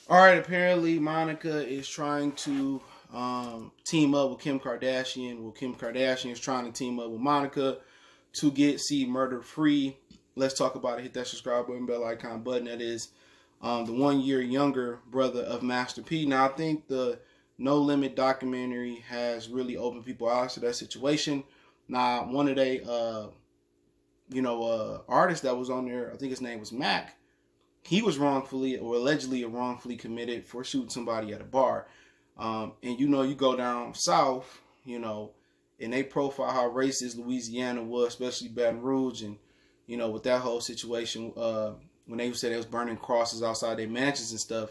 All right, apparently Monica is trying to team up with Kim Kardashian. Well, Kim Kardashian is trying to team up with Monica to get C Murder free. Let's talk about it. Hit that subscribe button, bell icon button. That is the 1 year younger brother of Master P. Now, I think the No Limit documentary has really opened people's eyes to that situation. Now, one of they, artists that was on there, I think his name was Mac. He was wrongfully or allegedly wrongfully committed for shooting somebody at a bar. And you go down south, and they profile how racist Louisiana was, especially Baton Rouge, and with that whole situation, when they said they was burning crosses outside their mansions and stuff.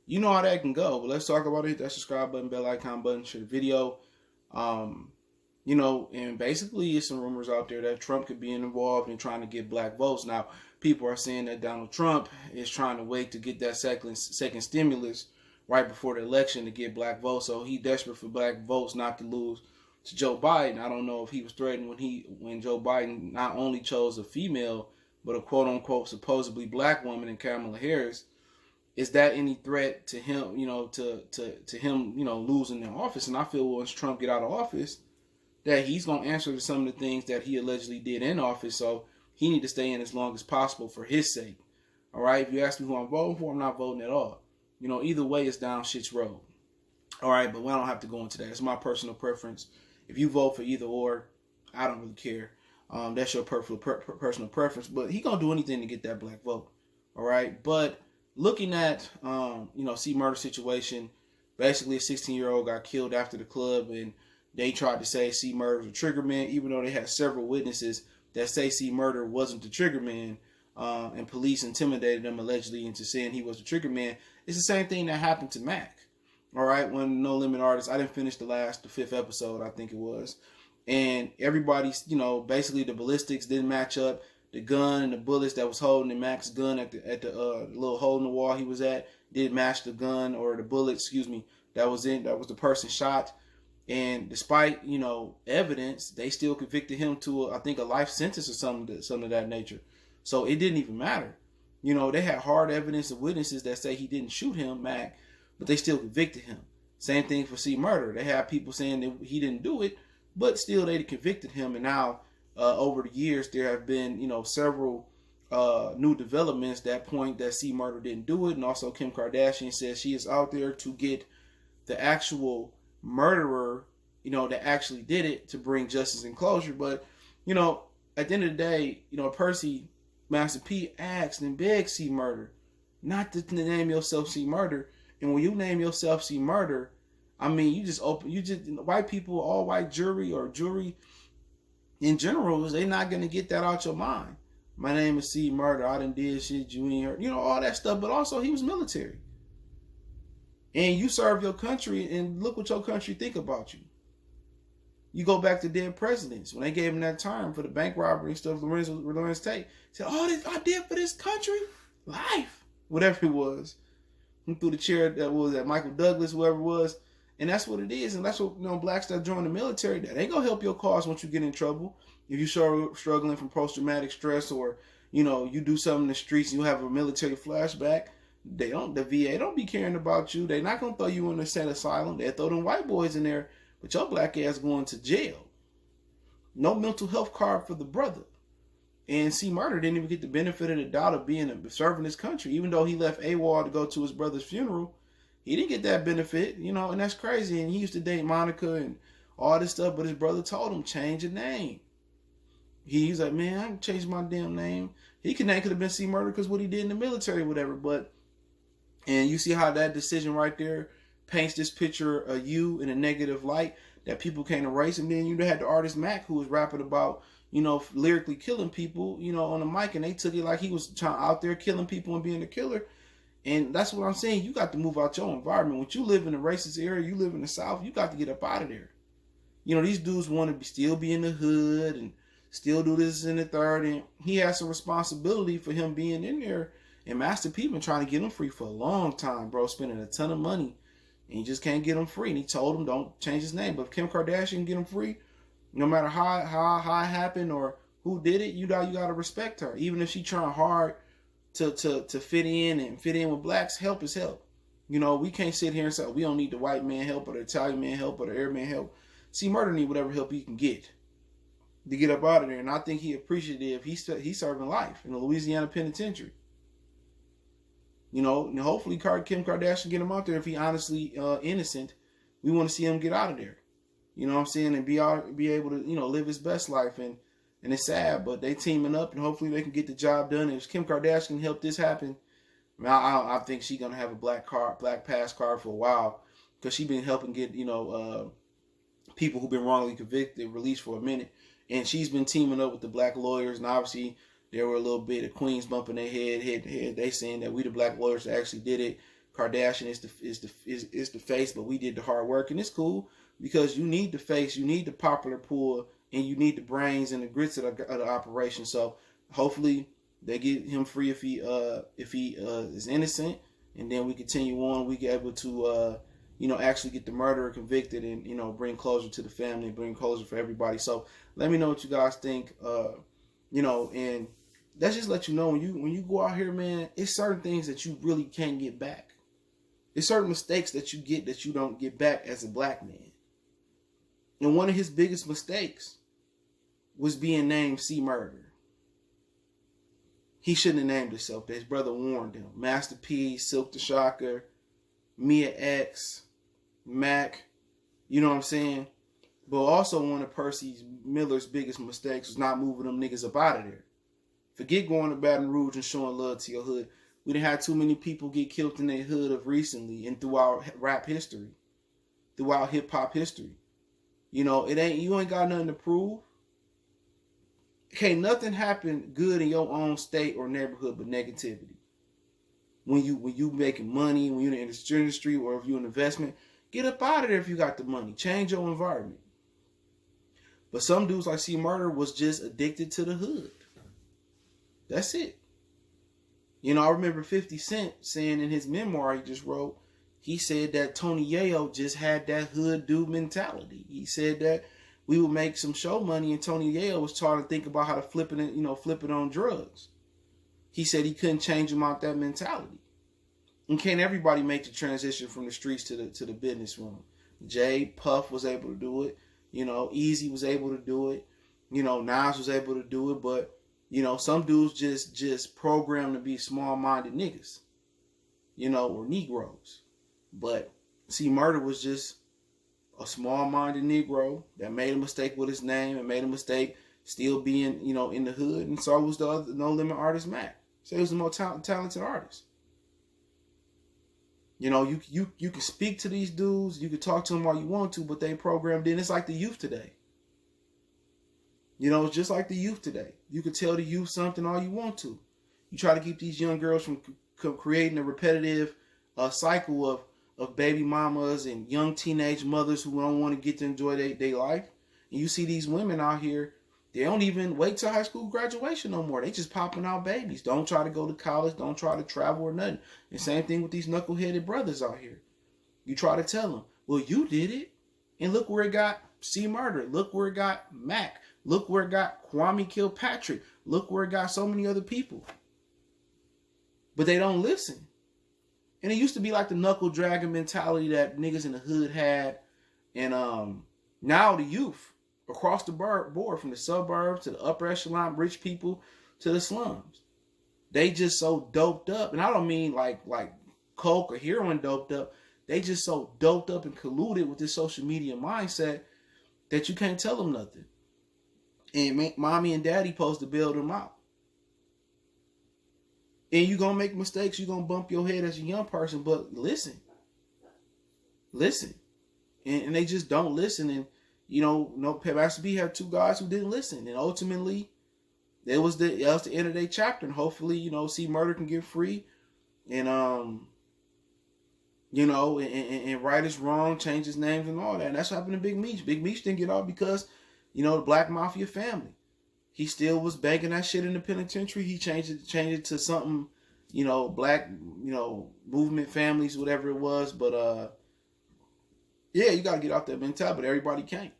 You know how that can go. But let's talk about it. Hit that subscribe button, bell icon button, share the video. And basically it's some rumors out there that Trump could be involved in trying to get black votes. Now, people are saying that Donald Trump is trying to wait to get that second stimulus right before the election to get black votes. So he desperate for black votes not to lose to Joe Biden. I don't know if he was threatened when Joe Biden not only chose a female, but a quote unquote supposedly black woman in Kamala Harris. Is that any threat to him, to him, losing the office? And I feel once Trump get out of office, that he's going to answer to some of the things that he allegedly did in office. So he need to stay in as long as possible for his sake. All right. If you ask me who I'm voting for, I'm not voting at all. Either way, it's down shit's road. All right. But we don't have to go into that. It's my personal preference. If you vote for either or, I don't really care. That's your personal preference. But he going to do anything to get that black vote. All right. But looking at, C Murder situation, basically a 16-year-old got killed after the club, and they tried to say C Murder was a trigger man, even though they had several witnesses that say C Murder wasn't the trigger man, and police intimidated them allegedly into saying he was the trigger man. It's the same thing that happened to Mac. All right, when No Limit artist, I didn't finish the fifth episode, I think it was, and everybody's, basically the ballistics didn't match up. The gun and the bullets that was holding Mac's gun at the little hole in the wall he was at didn't match the gun or the bullet, that was the person shot. And despite, evidence, they still convicted him to, I think, a life sentence or something of that nature. So it didn't even matter. They had hard evidence of witnesses that say he didn't shoot him, Mac, but they still convicted him. Same thing for C Murder. They had people saying that he didn't do it, but still they convicted him. And now, over the years, there have been, several new developments that point that C Murder didn't do it. And also Kim Kardashian says she is out there to get the actual murderer, that actually did it, to bring justice and closure. But, at the end of the day, Percy, Master P asked and begged C Murder not to name yourself C Murder. And when you name yourself C Murder, I mean, white people, all white jury or jury in general, they're not going to get that out your mind. My name is C Murder. I done did shit you ain't heard. All that stuff. But also, he was military. And you serve your country, and look what your country think about you. You go back to dead presidents. When they gave him that term for the bank robbery and stuff, Lorenz Tate said, this I did for this country? Life. Whatever it was. He threw the chair that was at Michael Douglas, whoever it was. And that's what it is. And that's what, blacks that join the military, that ain't going to help your cause once you get in trouble. If you're struggling from post-traumatic stress, or, you do something in the streets and you have a military flashback, the VA don't be caring about you. They're not going to throw you in a state asylum. They'll throw them white boys in there, but your black ass going to jail. No mental health card for the brother. And C Murder didn't even get the benefit of the doubt of serving his country. Even though he left AWOL to go to his brother's funeral, he didn't get that benefit, and that's crazy. And he used to date Monica and all this stuff, but his brother told him, change your name. He's like, man, I can change my damn name. His name could have been C Murder because what he did in the military or whatever, and you see how that decision right there paints this picture of you in a negative light that people can't erase. And then you had the artist Mac, who was rapping about, lyrically killing people, on the mic, and they took it like he was out there killing people and being a killer. And that's what I'm saying. You got to move out your environment. When you live in a racist area, you live in the South, you got to get up out of there. These dudes want to still be in the hood and still do this and the third. And he has a responsibility for him being in there. And Master P been trying to get him free for a long time, bro, spending a ton of money. And he just can't get him free. And he told him, don't change his name. But if Kim Kardashian get him free, no matter how it happened or who did it, you got to respect her. Even if she trying hard to fit in and fit in with blacks, help is help. We can't sit here and say we don't need the white man help or the Italian man help or the Arab man help. See, Murder need whatever help he can get to get up out of there. And I think he appreciative. He's serving life in the Louisiana penitentiary. And hopefully Kim Kardashian get him out there if he honestly innocent. We want to see him get out of there. You know what I'm saying? And be able to, live his best life. And it's sad, but they teaming up and hopefully they can get the job done. If Kim Kardashian help this happen, I think she's going to have a black pass card for a while because she's been helping get, people who've been wrongly convicted released for a minute. And she's been teaming up with the black lawyers. And obviously there were a little bit of queens bumping their head. They saying that we the black lawyers that actually did it. Kardashian is the face, but we did the hard work. And it's cool because you need the face, you need the popular pull, and you need the brains and the grits of the operation. So hopefully they get him free if he is innocent, and then we continue on. We get able to actually get the murderer convicted and bring closure to the family, bring closure for everybody. So let me know what you guys think. And let's just let you know when you go out here, man, it's certain things that you really can't get back. It's certain mistakes that you get that you don't get back as a black man. And one of his biggest mistakes was being named C. Murder. He shouldn't have named himself that. His brother warned him. Master P, Silk the Shocker, Mia X, Mac, you know what I'm saying? But also one of Percy Miller's biggest mistakes was not moving them niggas up out of there. Forget going to Baton Rouge and showing love to your hood. We done had too many people get killed in their hood of recently and throughout rap history, throughout hip hop history. You ain't got nothing to prove. Can't nothing happen good in your own state or neighborhood but negativity. When you making money, when you're in the industry, or if you're an investment, get up out of there if you got the money. Change your environment. But some dudes like C. Murder was just addicted to the hood. That's it. I remember 50 Cent saying in his memoir he just wrote, he said that Tony Yayo just had that hood dude mentality. He said that we would make some show money and Tony Yayo was trying to think about how to flip it on drugs. He said he couldn't change him out that mentality. And can't everybody make the transition from the streets to the business room? Jay, Puff was able to do it. Easy was able to do it. Nas was able to do it. But, some dudes just programmed to be small-minded niggas, or Negroes. But, see, Murder was just a small-minded Negro that made a mistake with his name and made a mistake still being, in the hood. And so was the other No Limit artist, Mac. So he was the most talented artist. You can speak to these dudes, you can talk to them all you want to, but they programmed in. It's like the youth today. It's just like the youth today. You can tell the youth something all you want to. You try to keep these young girls from creating a repetitive cycle of baby mamas and young teenage mothers who don't want to get to enjoy their life. And you see these women out here, they don't even wait till high school graduation no more. They just popping out babies. Don't try to go to college. Don't try to travel or nothing. And same thing with these knuckleheaded brothers out here. You try to tell them, well, you did it. And look where it got C. Murder. Look where it got Mac. Look where it got Kwame Kilpatrick. Look where it got so many other people. But they don't listen. And it used to be like the knuckle dragging mentality that niggas in the hood had. And now the youth across the board, from the suburbs to the upper echelon rich people to the slums, they just so doped up. And I don't mean like coke or heroin doped up. They just so doped up and colluded with this social media mindset that you can't tell them nothing. And mommy and daddy supposed to bail them out. And you're going to make mistakes. You're going to bump your head as a young person. But listen. And they just don't listen. And, Master B had two guys who didn't listen. And ultimately, that was the end of their chapter. And hopefully, C. Murder can get free. And, and right is wrong, change his names and all that. And that's what happened to Big Meech. Big Meech didn't get off because, the Black Mafia family. He still was banking that shit in the penitentiary. He changed it to something, black, movement families, whatever it was. But, yeah, you got to get out that mentality, but everybody can't.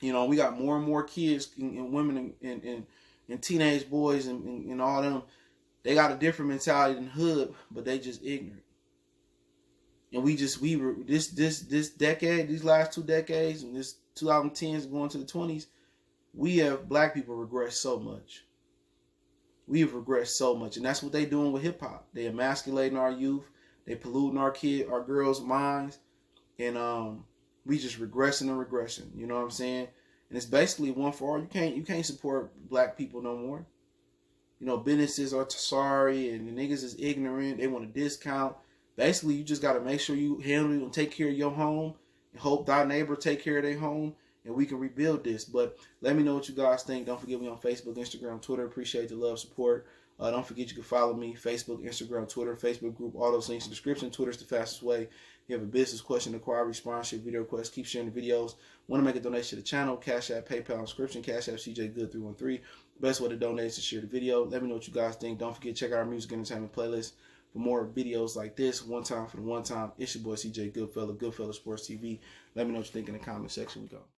We got more and more kids and women and teenage boys and all them. They got a different mentality than hood, but they just ignorant. And this decade, these last 2 decades, and this 2010s going to the 20s, we have black people regressed so much. We have regressed so much, and that's what they doing with hip hop. They emasculating our youth. They polluting our girls' minds, and we just regressing and regressing. You know what I'm saying? And it's basically one for all. You can't support black people no more. You know, businesses are sorry, and the niggas is ignorant. They want a discount. Basically, you just got to make sure you handle and take care of your home, and hope thy neighbor take care of their home, and we can rebuild this. But let me know what you guys think. Don't forget me on Facebook, Instagram, Twitter. Appreciate the love, support. Don't forget you can follow me, Facebook, Instagram, Twitter, Facebook group, all those links in the description. Twitter's the fastest way. If you have a business question, inquiry, sponsorship, video request, keep sharing the videos. Want to make a donation to the channel, Cash App, PayPal, inscription, Cash App, CJ Good 313. Best way to donate is to share the video. Let me know what you guys think. Don't forget, check out our music entertainment playlist for more videos like this. One time for the one time. It's your boy CJ Goodfella, Goodfella Sports TV. Let me know what you think in the comment section. We go.